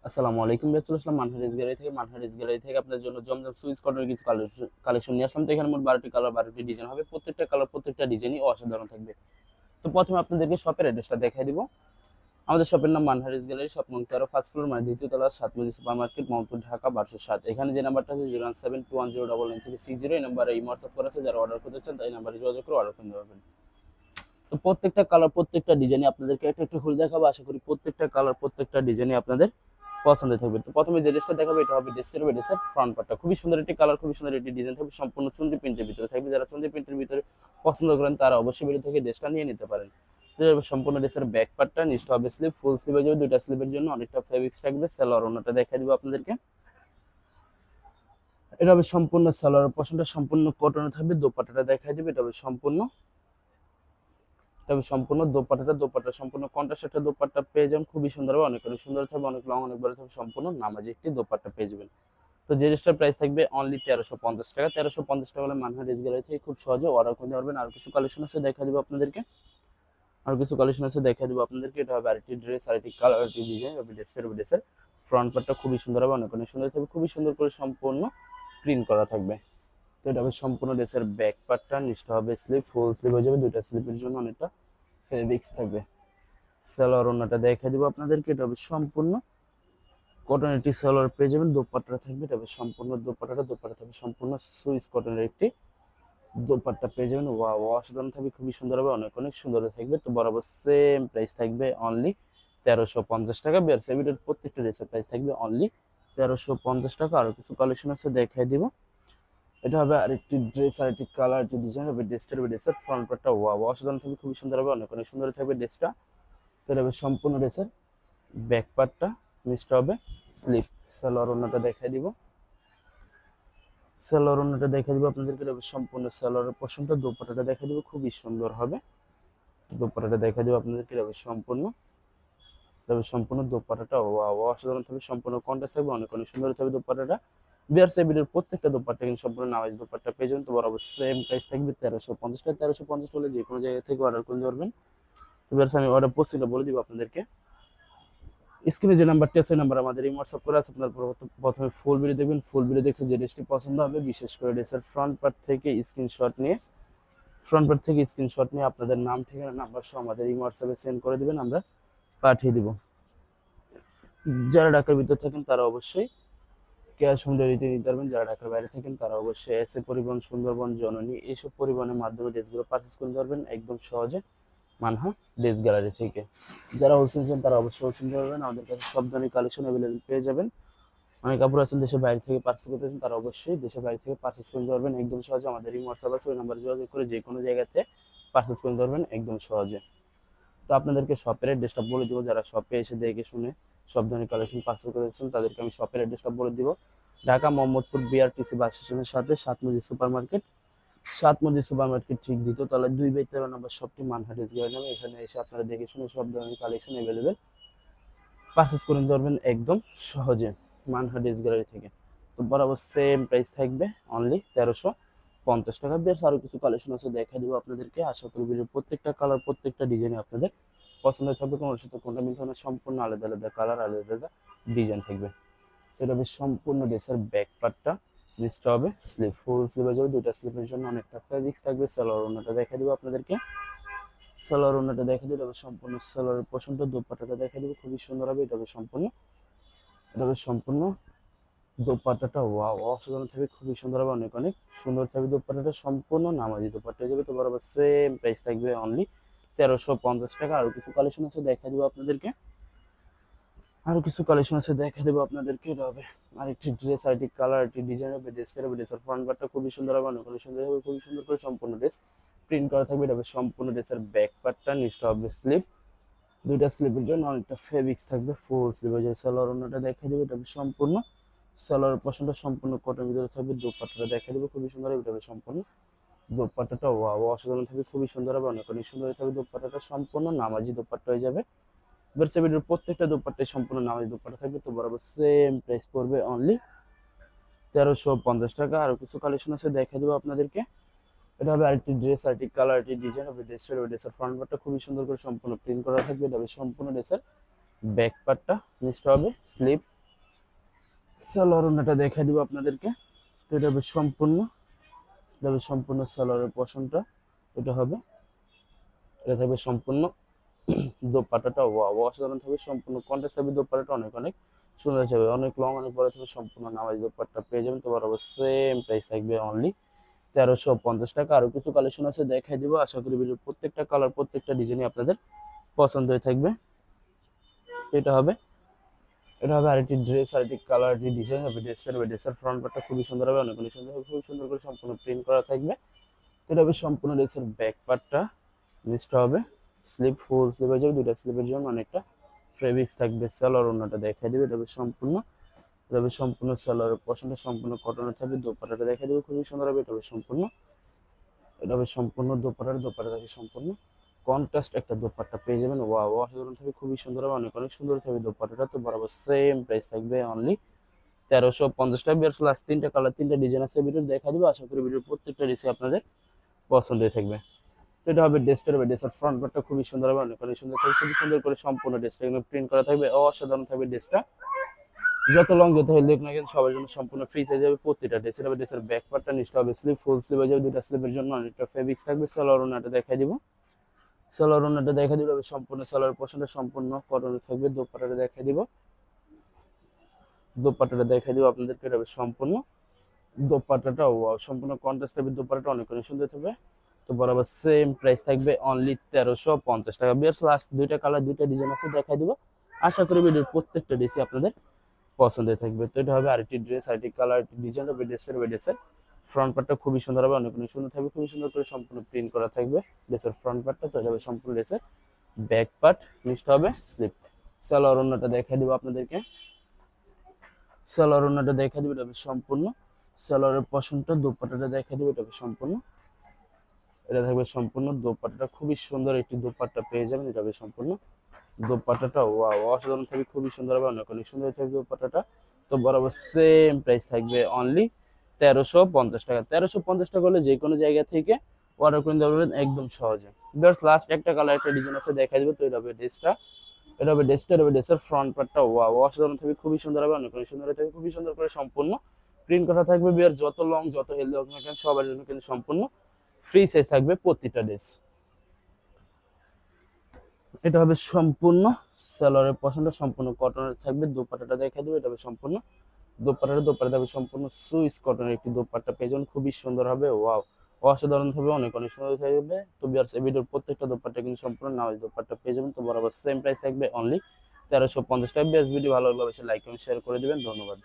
আসসালামু আলাইকুম। চলে আসলাম মানহারিস গ্যালারি থেকে। মানহারিস গ্যালারি থেকে আপনাদের জন্য জমজম সুইচ কটনের কিছু কালেকশন নিয়ে আসলাম। তো এখানে মোট 12টি কালার, 12টি ডিজাইন হবে। প্রত্যেকটা কালার, প্রত্যেকটা ডিজাইনই অসাধারণ থাকবে। তো প্রথমে আপনাদেরকে শপের অ্যাড্রেসটা দেখাই দিব। আমাদের শপের নাম মানহারিস গ্যালারি, শপ নং 13, ফার্স্ট ফ্লোর, মানে দ্বিতীয় তলা, সাতমুজি সুপার মার্কেট, মোহাম্মদপুর, ঢাকা 1207। এখানে যে নাম্বারটা আছে 01721099360, এই নাম্বারে হোয়াটসঅ্যাপ করা আছে। যারা অর্ডার করতে চান এই নাম্বারে যোগাযোগ করে অর্ডার করতে পারবেন। তো প্রত্যেকটা কালার, প্রত্যেকটা ডিজাইনে আপনাদেরকে একটা একটা খুলে দেখাবো। আশা করি প্রত্যেকটা কালার, প্রত্যেকটা ডিজাইনে আপনাদের পছন্দ থাকবে। তো প্রথমে যে ড্রেসটা দেখাবো এটা হবে ডেস্কের ড্রেসের ফ্রন্ট পার্টটা। খুবই সুন্দর একটি কালার, খুবই সুন্দর একটি ডিজাইন থাকবে। সম্পূর্ণ চুন্ডি প্রিন্টের ভিতরে থাকবে। যারা চুন্ডি প্রিন্টের ভিতরে পছন্দ করেন তারা অবশ্যই ভিডিও থেকে ড্রেসটা নিয়ে নিতে পারেন। সম্পূর্ণ ড্রেসের ব্যাক পার্টটা, নিচটা হবে স্লিভ, ফুল স্লিভ হয়ে যাবে। দুইটা স্লিভের জন্য অনেকটা ফেব্রিক্স থাকবে। সালোয়ার ওড়নাটা দেখাই দিব আপনাদেরকে। এটা হবে সম্পূর্ণ সালোয়ার পোর্শনটা সম্পূর্ণ কটনে থাকবে। দোপাট্টাটা দেখাই দিবে। তবে সম্পূর্ণ দোপাট্টা সম্পূর্ণ কন্ট্রাস্ট একটা দোপাট্টা পেয়ে যাবেন। খুবই সুন্দর হবে, অনেক সুন্দর থাকবে, অনেক লং, অনেক বড় থাকবে। সম্পূর্ণ নামাজি একটি দোপাট্টা পেয়ে যাবেন। তো যে ড্রেসটার প্রাইস থাকবে অনলি 1350 টাকা। 1350 টাকা হলে মানহারিস গ্যালারি থেকে খুব সহজে অর্ডার করতে পারবেন। আর কিছু কালেকশন আছে দেখা দিব আপনাদেরকে। এটা হবে আরেকটি ড্রেস, আরেকটি কালার, আরেকটি ডিজাইন হবে। ড্রেসের ফ্রন্ট পার্টটা খুবই সুন্দর হবে, অনেক সুন্দর থাকবে। খুবই সুন্দর করে সম্পূর্ণ প্রিন্ট করা থাকবে। তো এটা হবে সম্পূর্ণ ড্রেসের ব্যাক পার্টটা, নিচটা হবে স্লিভ, ফুল স্লিভ হয়ে যাবে। দুইটা স্লিভের জন্য অনেকটা ফেব্রিক্স থাকবে। সালোয়ার ওড়নাটা দেখাই দিব আপনাদেরকে। এটা হবে সম্পূর্ণ কটনের একটি সালোয়ার পেয়ে যাবেন। দোপাট্টা থাকবে, এটা হবে সম্পূর্ণ দোপাট্টা থাকবে সম্পূর্ণ সুইস কটনের একটি দোপাট্টা পেয়ে যাবেন। ওয়াও, অসাধারণ থাকবে, খুবই সুন্দর হবে, অনেক সুন্দর থাকবে। তো বরাবর সেম প্রাইস থাকবে অনলি 1350 টাকা। বিয়ার সেভিটের প্রত্যেকটা ড্রেসের প্রাইস থাকবে অনলি 1350 টাকা। আরো কিছু কালেকশন আছে দেখাই দিব। এটা হবে আরেকটি ড্রেস, আরেকটি কালার, আরেকটি ডিজাইন হবে। ড্রেসের ফ্রন্ট পার্টটা ওয়াও, অসাধারণ থাকবে, খুবই সুন্দর হবে, অনেক সুন্দর থাকবে ড্রেসটা। তো এটা হবে সম্পূর্ণ ড্রেসের ব্যাক পার্টটা, নিচটা হবে স্লিপ। সালোয়ার ওড়নাটা দেখাই দিব। আপনাদেরকে। এটা হবে সম্পূর্ণ সালোয়ারের পোর্শনটা। দোপাট্টাটা দেখাই দিব, খুবই সুন্দর হবে। দোপাট্টাটা দেখাই দিব আপনাদেরকে। এটা হবে সম্পূর্ণ দোপাট্টাটা ওয়াও, অসাধারণ থাকবে, সম্পূর্ণ কন্ট্রাস্ট থাকবে, অনেক সুন্দর থাকবে দোপাট্টাটা। বিয়ার সাইডের প্রত্যেকটা দোপাট্টা কিন্তু সম্পূর্ণ নামাজ দোপাট্টা পেয়ে যাবেন। তো বরাবর সেম প্রাইস থাকবে 1350 টাকা। 1350 হলে যে কোনো জায়গা থেকে অর্ডার করতে পারবেন। তো বিয়ার আমি অর্ডার প্রসিডিউর বলে দিব আপনাদেরকে। স্ক্রিনে যে নাম্বারটি আছে নাম্বার আমাদের এই হোয়াটসঅ্যাপ করে আছে। আপনার প্রথমে ফুল ভিডিও দেখবেন। ফুল ভিডিও দেখে যে ড্রেসটি পছন্দ হবে, বিশেষ করে ড্রেসের ফ্রন্ট পার্ট থেকে স্ক্রিনশট নিয়ে আপনাদের নাম, ঠিকানা, নাম্বার সহ আমাদের এই হোয়াটসঅ্যাপে সেন্ড করে দিবেন, আমরা পাঠিয়ে দিব। যারা ঢাকার ভিতর থাকেন তারা অবশ্যই ক্যাশ হোম ডেলিভারিতে নিতে পারবেন। যারা ঢাকার বাইরে থাকেন তারা অবশ্যই এসএ পরিবহন, সুন্দরবন, জননী এইসব পরিবহনের মাধ্যমে ড্রেসগুলো পারচেস করতে পারবেন একদম সহজে মানহা ড্রেস গ্যালারি থেকে। যারা হোলসেল চান তারা অবশ্যই হোলসেল পাবেন। আমাদের কাছে সব ধরনের কালেকশন অ্যাভেলেবেল পেয়ে যাবেন। অনেক কাপড় আছেন দেশের বাইরে থেকে পার্চেস করতেছেন, তারা অবশ্যই দেশের বাইরে থেকে পার্চেস করতে পারবেন একদম সহজে। আমাদের এই হোয়াটসঅ্যাপ আছে, ওই নাম্বারে যোগাযোগ করে যে কোনো জায়গাতে পার্চেস করতে পারবেন একদম সহজে। তো আপনাদেরকে শপের অ্যাড্রেসটা বলে দিব। যারা শপে এসে দেখে শুনে সব ধরনের কালেকশন পার্সেল করেছেন তাদেরকে আমি শপের অ্যাড্রেসটা বলে দিব। ঢাকা মোহাম্মদপুর বিআরটিসি বাস স্টেশনের সাথে সাতমজি সুপার মার্কেট ঠিক দ্বিতীয় তলায় 2/13 নম্বর শপটি মানহাটিস গ্যালারি নামে। এখানে এসে আপনারা দেখে শুনে সব ধরনের কালেকশন অ্যাভেলেবেল পারচেস করে নিতে পারবেন একদম সহজে মানহাটিস গ্যালারি থেকে। তো বরাবর সেম প্রাইস থাকবে অনলি 1350 টাকা। বেশ আরো কিছু কালেকশন আছে দেখা দিব আপনাদেরকে। আশা করি ভিডিওর প্রত্যেকটা কালার, প্রত্যেকটা ডিজাইন আপনাদের পছন্দ থাকবে। কোনোর সাথে কোনটা মিলছে না, সম্পূর্ণ আলাদা আলাদা কালার, আলাদা আলাদা ডিজাইন থাকবে। তো এটা হবে সম্পূর্ণ ড্রেসের ব্যাক পার্টটা, নিচটা হবে স্লিভ, ফুল স্লিভ হয়ে যাবে। দুইটা স্লিভের জন্য অনেকটা ফেব্রিক্স থাকবে। সালোয়ার ওড়নাটা দেখা দিব আপনাদেরকে। এটা হবে সম্পূর্ণ সালোয়ারের পোর্শনটা। দোপাট্টাটা দেখা দিব, খুবই সুন্দর হবে। এটা হবে সম্পূর্ণ দোপাট্টাটা ওয়াও, অসাধারণ থাকবে, খুবই সুন্দর হবে, অনেক সুন্দর থাকবে। দোপাট্টাটা সম্পূর্ণ নামাজি দোপাট্টা হয়ে যাবে। তো বরাবর সেম প্রাইস থাকবে অনলি 1350 টাকা। আরো কিছু কালেকশন আছে দেখা দিব আপনাদেরকে। এটা হবে আরেকটি ড্রেস, আরেকটি কালার, আরেকটি ডিজাইন হবে। ড্রেসের ফ্রন্ট পার্টটা খুবই সুন্দর হবে, অনেক সুন্দর হবে, খুবই সুন্দর করে সম্পূর্ণ ড্রেস প্রিন্ট করা থাকবে। এটা হবে সম্পূর্ণ ড্রেসের ব্যাক পার্টটা, নিচটা হবে স্লিভ। দুইটা স্লিভের জন্য অনেকটা ফেব্রিক্স থাকবে। ফুল স্লিভ হয়ে যাবে। সালোয়ার ওড়নাটা দেখা দেবে। এটা হবে সম্পূর্ণ সালোয়ার পোর্শনটা সম্পূর্ণ কটন ভিতরে থাকবে। দোপাট্টাটা দেখা দেবে, খুবই সুন্দর হবে। এটা হবে সম্পূর্ণ দোপাট্টাটা ওয়াও, অসাধারণ থাকবে, খুবই সুন্দর হবে, অনেক সুন্দর থাকবে। দোপাট্টাটা সম্পূর্ণ নামাজি দোপাট্টা হয়ে যাবে। ভিডিওর প্রত্যেকটা দোপাট্টায় সম্পূর্ণ নামাজি দোপাট্টা থাকবে। তো বরাবর সেম প্রাইস পড়বে অনলি 1350 টাকা। আরো কিছু কালেকশন আছে দেখা দেবো আপনাদেরকে। এটা হবে আরেকটি ড্রেস, আরেকটি কালার, আরেকটি ডিজাইন হবে। ড্রেসের ফ্রন্ট পার্টটা খুবই সুন্দর করে সম্পূর্ণ প্রিন্ট করা থাকবে। এটা হবে সম্পূর্ণ ড্রেসের ব্যাক পার্টটা, নিচটা হবে স্লিভ, সালোয়ার ওড়নাটা দেখাই দিব আপনাদেরকে। তো এটা হবে সম্পূর্ণ, এটা হবে সম্পূর্ণ সালোয়ারের পশনটা, এটা হবে, এটা থাকবে সম্পূর্ণ দোপাট্টাটা অসাধারণ থাকবে, সম্পূর্ণ কন্ট্রাস্ট থাকবে, দোপাট্টাটা অনেক অনেক সুন্দর থাকবে, অনেক লং অনেক বড় থাকবে, সম্পূর্ণ নামাজ দোপাট্টা পেয়ে যাবেন। তো বরাবর সেম প্রাইস থাকবে অনলি 1350 টাকা। আরো কিছু কালেকশন আছে দেখাই দিব, আশা করি ভিডিওর প্রত্যেকটা কালার প্রত্যেকটা ডিজাইনই আপনাদের পছন্দ হয়ে থাকবে। এটা হবে, এটা হবে আরেকটি ড্রেস, আরেকটি কালার, আরেকটি ডিজাইন হবে। ড্রেসের ফ্রন্ট পার্টটা খুবই সুন্দর হবে, অনেক অনেক সুন্দর হবে, খুবই সুন্দর করে সম্পূর্ণ প্রিন্ট করা থাকবে। তো এটা হবে সম্পূর্ণ ড্রেসের ব্যাক পার্টটা, নিচটা হবে স্লিপ, ফুল স্লিপ হয়ে যাবে, দুইটা স্লিপের জন্য অনেকটা ফেব্রিক্স থাকবে। সালোয়ার ওড়নাটা দেখাই দেবে, এটা হবে সম্পূর্ণ, এটা হবে সম্পূর্ণ সালোয়ারের পশনটা সম্পূর্ণ কটনের থাকবে। দোপাট্টাটা দেখাই দেবে, খুবই সুন্দর হবে, এটা হবে সম্পূর্ণ, এটা হবে সম্পূর্ণ দোপাট্টা থাকে সম্পূর্ণ কন্ট্রাস্ট একটা দোপাট্টা পেয়ে যাবেন। ওয়াও, অসাধারণ থাকবে, খুবই সুন্দর হবে, অনেক অনেক সুন্দর থাকবে দোপাট্টাটা। তো বরাবর সেম প্রাইস থাকবে অনলি 1350 টাকা। বিয়ার্স লাস্ট তিনটা কালার তিনটা ডিজাইন আছে, ভিডিও দেখা দিব, আশা করি ভিডিওর প্রত্যেকটা ডিজাইন আপনাদের পছন্দ হয়ে থাকবে। তো এটা হবে ড্রেসটার হবে, ড্রেসের ফ্রন্ট পার্টটা খুবই সুন্দর হবে, অনেক অনেক সুন্দর থাকবে, খুবই সুন্দর করে সম্পূর্ণ ড্রেসটা এখানে প্রিন্ট করা থাকবে, অসাধারণ থাকবে ড্রেসটা। যত লং যত হেলদি হোক না কেন সবার জন্য সম্পূর্ণ ফ্রি হয়ে যাবে প্রতিটা ড্রেসের হবে। ড্রেসের ব্যাক পার্টটা নিচটা হবে স্লিপ, ফুল স্লিপ হয়ে যাবে, দুইটা স্লিপের জন্য অনেকটা ফেব্রিক্স থাকবে। সালোয়ার ওড়নাটা দেখাই দিব, সালোয়ার ওড়নাটা দেখাই দিব, সম্পূর্ণ সালোয়ার পোর্শনটা সম্পূর্ণ কটনে থাকবে। দোপাট্টাটা দেখাই দিব, দোপাট্টাটা দেখাই দিব আপনাদেরকে, এটা হবে সম্পূর্ণ দোপাট্টাটা সম্পূর্ণ কন্ট্রাস্ট থাকবে, দোপাট্টাটা অনেক অনেক সুন্দর থাকবে। তো বরাবর সেম প্রাইস থাকবে অনলি 1350 টাকা। বিয়ার্স লাস্ট দুইটা কালার দুইটা ডিজাইন আছে দেখাই দিব, আশা করি ভিডিওর প্রত্যেকটা ডিজাইন আপনাদের পছন্দ থাকবে। তো এটা হবে আরেকটি ড্রেস, আরেকটি কালার, আরেকটি ডিজাইন হবে। ড্রেসের ফ্রন্ট পার্টটা খুবই সুন্দর হবে, অনেক অনেক সুন্দর থাকবে, খুবই সুন্দর করে সম্পূর্ণ প্রিন্ট করা থাকবে ড্রেসের ফ্রন্ট পার্টটা। তো এটা হবে সম্পূর্ণ ড্রেসের ব্যাক পার্ট, নিচটা হবে স্লিপ। সালোয়ার ওড়নাটা দেখাই দিব আপনাদেরকে, সালোয়ার ওড়নাটা দেখাই দিব, এটা হবে সম্পূর্ণ সালোয়ারের পশনটা। দোপাট্টাটা দেখাই দিব, এটা হবে সম্পূর্ণ, এটা থাকবে সম্পূর্ণ দোপাট্টাটা খুবই সুন্দর একটি দোপাট্টা পেয়ে যাবেন। এটা হবে সম্পূর্ণ দোপাট্টাটা অসাধারণ থাকবে, খুবই সুন্দর হবে, অনেক অনেক সুন্দর থাকবে দোপাট্টাটা। তো বরাবর সেম প্রাইস থাকবে অনলি 1350 টাকা। 1350 টাকা হলে যে কোনো জায়গা থেকে অর্ডার করে নিতে পারবেন একদম সহজে। লাস্ট একটা কালার একটা ডিজাইন আছে দেখা যাবে। তো এটা হবে ড্রেসটা, এটা হবে ড্রেসটা, এটা হবে ড্রেসের ফ্রন্ট পার্টটা অসাধারণ থাকবে, খুবই সুন্দর হবে, অনেক অনেক সুন্দর থাকবে, খুবই সুন্দর করে সম্পূর্ণ প্রিন্ট করা থাকবে। বিয়ার যত লং যত হেলদি হোক না কেন সবার জন্য কিন্তু সম্পূর্ণ ফ্রি সাইজ থাকবে প্রতিটা ড্রেস। এটা হবে সম্পূর্ণ সালোয়ারের পশনটা সম্পূর্ণ কটনের থাকবে। দোপাট্টাটা দেখাই দেবো, এটা হবে সম্পূর্ণ দোপাট্টা হবে সম্পূর্ণ সুইস কটনের একটি দোপাট্টা পেয়ে যাবেন, খুবই সুন্দর হবে। ওয়াও, অসাধারণ হবে, অনেক অনেক সুন্দর থাকবে। তো বিয়ার্স এই ভিডিওর প্রত্যেকটা দোপাট্টা কিন্তু সম্পূর্ণ নামাজ দোপাট্টা পেয়ে যাবেন। তো বরাবর সেম প্রাইস থাকবে অনলি 1350 টাকা। বিয়ার্স ভিডিও ভালো লাগলে অবশ্যই লাইক এবং শেয়ার করে দিবেন, ধন্যবাদ।